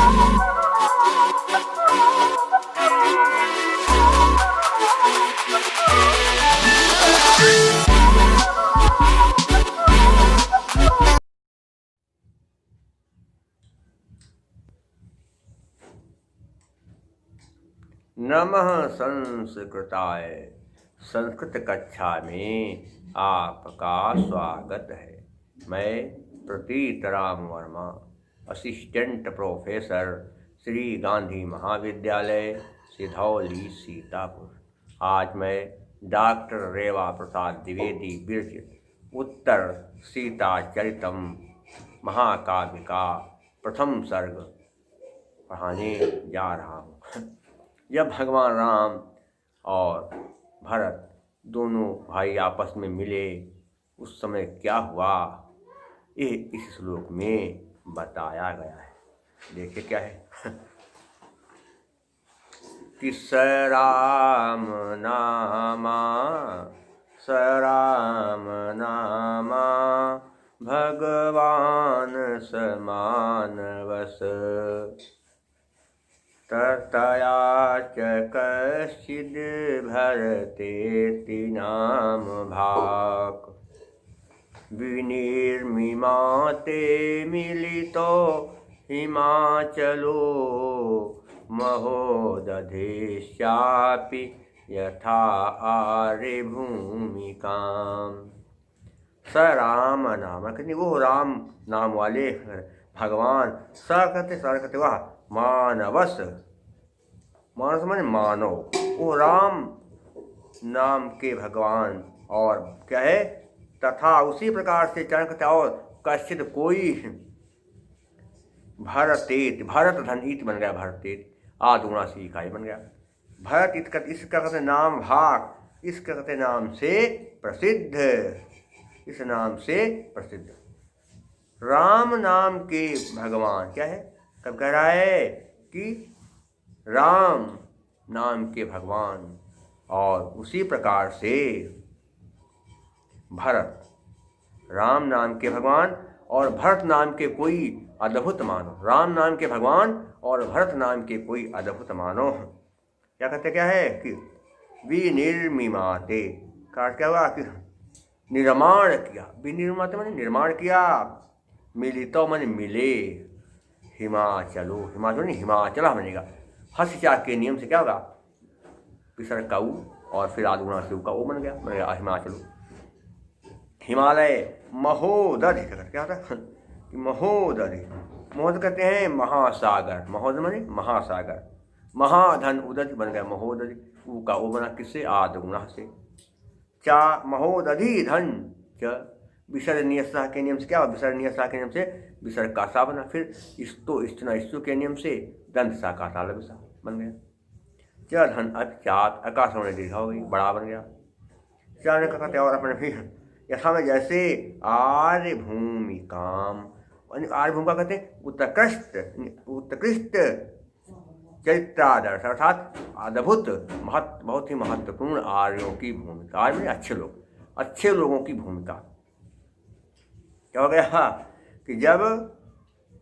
नमः संस्कृताय। संस्कृत कक्षा में आपका स्वागत है। मैं प्रतीत राम वर्मा, असिस्टेंट प्रोफेसर, श्री गांधी महाविद्यालय, सिधौली, सीतापुर। आज मैं डॉक्टर रेवा प्रसाद द्विवेदी विरचित उत्तर सीताचरितम महाकाव्य का प्रथम सर्ग पढ़ाने जा रहा हूँ। जब भगवान राम और भरत दोनों भाई आपस में मिले उस समय क्या हुआ, ये इस श्लोक में बताया गया है। देखिए क्या है कि स राम नामा भगवान समानवस ततया च कश्चिद् भरतेति नाम भाक् विनिर्मिमाते मिलितो हिमाचलो महोदधेश्यापि यथा आरे भूमिकाम्। स राम नाम कहते वो राम नाम वाले भगवान, स कहते वह मानवस, मानस माने मानव, वो राम नाम के भगवान। और क्या है, तथा उसी प्रकार से चरण करते और कश्चित कोई भरतेत, भरत धन ईत बन गया, भरतेत आदुणा सी इकाई बन गया। भरत इसका कहते नाम भाग, इसका कहते नाम से प्रसिद्ध, इस नाम से प्रसिद्ध राम नाम के भगवान। क्या है, कब कह रहा है कि राम नाम के भगवान और उसी प्रकार से भरत, राम नाम के भगवान और भरत नाम के कोई अद्भुत मानो, राम नाम के भगवान और भरत नाम के कोई अद्भुत मानो। क्या कहते, क्या है कि विनिर्मिमाते का क्या हुआ कि निर्माण किया, विनिर्माते माने निर्माण किया, मिलितो माने मिले, हिमाचलो, हिमाचल नहीं हिमाचल बनेगा, हस्या के नियम से क्या होगा, पिसर काऊ और फिर आदुना से का वो बन गया हिमाचलो। हिमालय महोदधि क्या होता है, महोदधि, महोद कहते हैं महासागर, महोद माने महासागर, महाधन उदधि बन गया महोदधि, ऊ का वो बना किससे, आदुना से। चा महोदधि धन च विसर्जनीय सा के नियम से क्या हुआ, विसर्जनीय सा के नियम से विसर्ग का सा बना, फिर इस्तो इस्तना इस्तु के नियम से दंत सा का सा लघु सा बन गया। च धन अचात आकाश होने दीर्घ हो गई, बड़ा बन गया। चार का कहते और अपने फिर यथा में जैसे आर्य भूमि काम, आर्य भूमि का कहते हैं उत्कृष्ट चरित्रादर्श, अर्थात अद्भुत बहुत ही महत्वपूर्ण आर्यों की भूमिका, आर्य में अच्छे लोग, अच्छे लोगों की भूमिका। क्या हो गया कि जब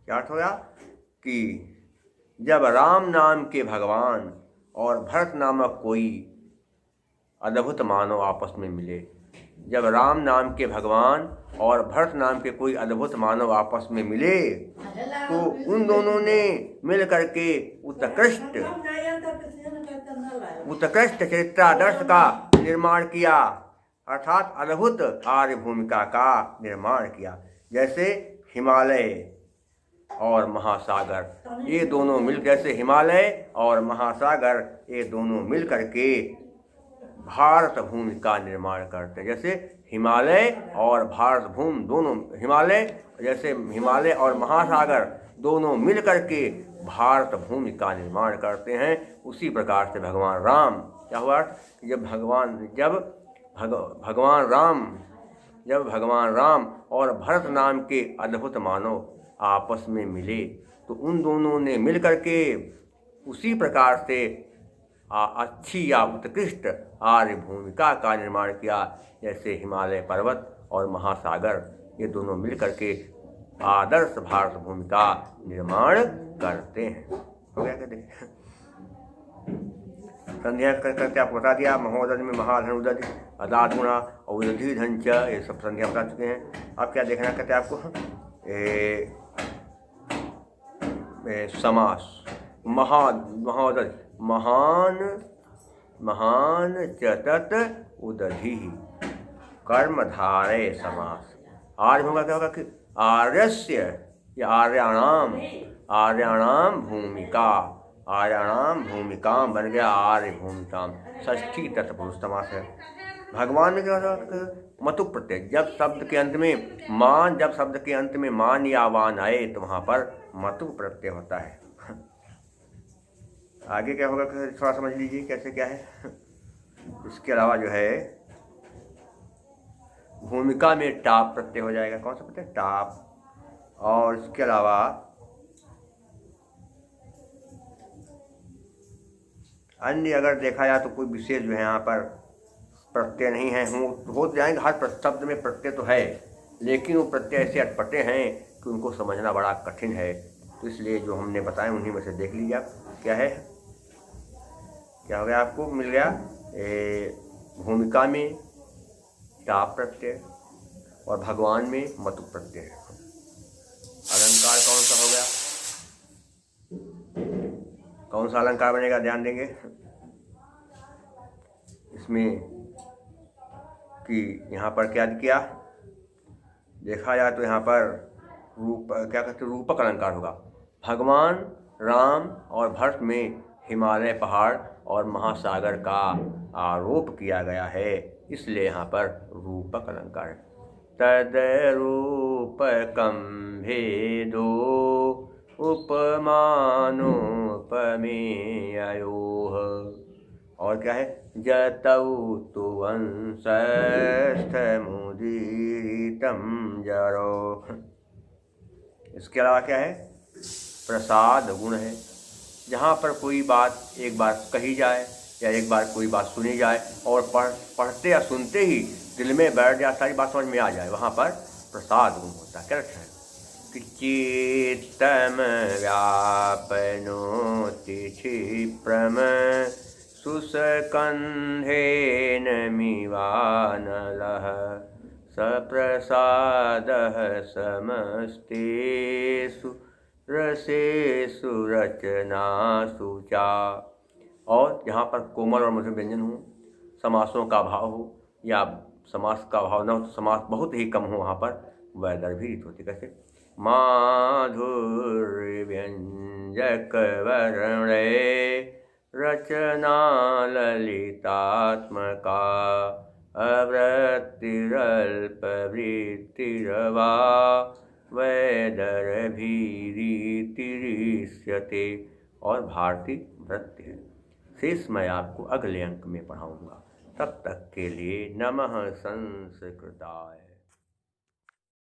क्या अर्थ हो गया कि जब राम नाम के भगवान और भरत नामक कोई अद्भुत मानव आपस में मिले, जब राम नाम के भगवान और भरत नाम के कोई अद्भुत मानव आपस में मिले तो उन दोनों ने मिल करके उत्कृष्ट चरित्रादर्श का निर्माण किया, अर्थात अद्भुत आर्य भूमिका का निर्माण किया। जैसे हिमालय और महासागर ये दोनों मिल, जैसे हिमालय और महासागर ये दोनों मिल करके भारत भूमि का निर्माण करते हैं। जैसे हिमालय और भारत भूमि दोनों, हिमालय जैसे हिमालय और महासागर दोनों मिल करके भारत भूमि का निर्माण करते हैं, उसी प्रकार से भगवान राम क्या हुआ, जब भगवान राम और भरत नाम के अद्भुत मानव आपस में मिले तो उन दोनों ने मिल करके उसी प्रकार से अच्छी या उत्कृष्ट आर्य भूमिका का निर्माण किया। जैसे हिमालय पर्वत और महासागर ये दोनों मिल करके आदर्श भारत भूमि का निर्माण करते हैं। हो गया क्या? देखिए संध्या करते आपको बता दिया। महोदय में महाधन उदधि अदात गुणा और उदधि धन च, ये सब संध्या बता चुके हैं। अब क्या देखना कहते हैं आपको? समास। महोदय महान महान चतत उदधि कर्मधारय समास। आर्य होगा क्या होगा कि आर्यस्य या आर्याणाम भूमिका, आर्याणाम भूमिकाम बन गया आर्य भूमिकाम। षष्ठी तत्पुरुष समास है। भगवान में क्या होता? मतु प्रत्यय। जब शब्द के अंत में मान या वान आए तो वहां पर मतु प्रत्यय होता है। आगे क्या होगा थोड़ा समझ लीजिए कैसे क्या है। इसके अलावा जो है भूमिका में टाप प्रत्यय हो जाएगा। कौन सा प्रत्यय? टाप। और इसके अलावा अन्य अगर देखा जाए तो कोई विशेष जो है यहाँ पर प्रत्यय नहीं है। हो जाएंगे, हर शब्द में प्रत्यय तो है, लेकिन वो प्रत्यय ऐसे अटपटे हैं कि उनको समझना बड़ा कठिन है। तो इसलिए जो हमने बताया उन्हीं में से देख लीजिए आप क्या है। क्या हो गया? आपको मिल गया भूमिका में टाप प्रत्यय और भगवान में मतु प्रत्यय। अलंकार कौन सा हो गया? कौन सा अलंकार बनेगा? ध्यान देंगे इसमें कि यहाँ पर क्या किया देखा जाए तो यहाँ पर क्या कहते हैं? रूपक अलंकार होगा। भगवान राम और भरत में हिमालय पहाड़ और महासागर का आरोप किया गया है, इसलिए यहाँ पर रूपक अलंकार है। तद रूपकम भेदो उपमानोपमेयोः। और क्या है? जतौ तु वंशस्थमुदीरितं जरो। इसके अलावा क्या है? प्रसाद गुण है। जहाँ पर कोई बात एक बार कही जाए या एक बार कोई बात सुनी जाए और पढ़ते या सुनते ही दिल में बैठ जाए, सारी बात समझ में आ जाए, वहाँ पर प्रसाद गुण होता है। क्या रखा है कि चित्तम व्यापनोति क्षिप्रम सुस्कन्धेन मिवानलः सप्रसादः समस्तेषु रसेषु रचनासु चा। और जहाँ पर कोमल और मधुर व्यंजन हो, समासों का भाव हो या समास का भाव न हो, समास बहुत ही कम हो, वहाँ पर वैदर्भी रीत होती। कैसे? माधुर्य व्यंजक वर्णे रचना ललितात्मका अवृत्तिरल्प वृत्तिरवा वैदर्भीरीतिरिष्यते। और भारती वृत्ति है। शेष मैं आपको अगले अंक में पढ़ाऊँगा। तब तक के लिए नमः संस्कृताय।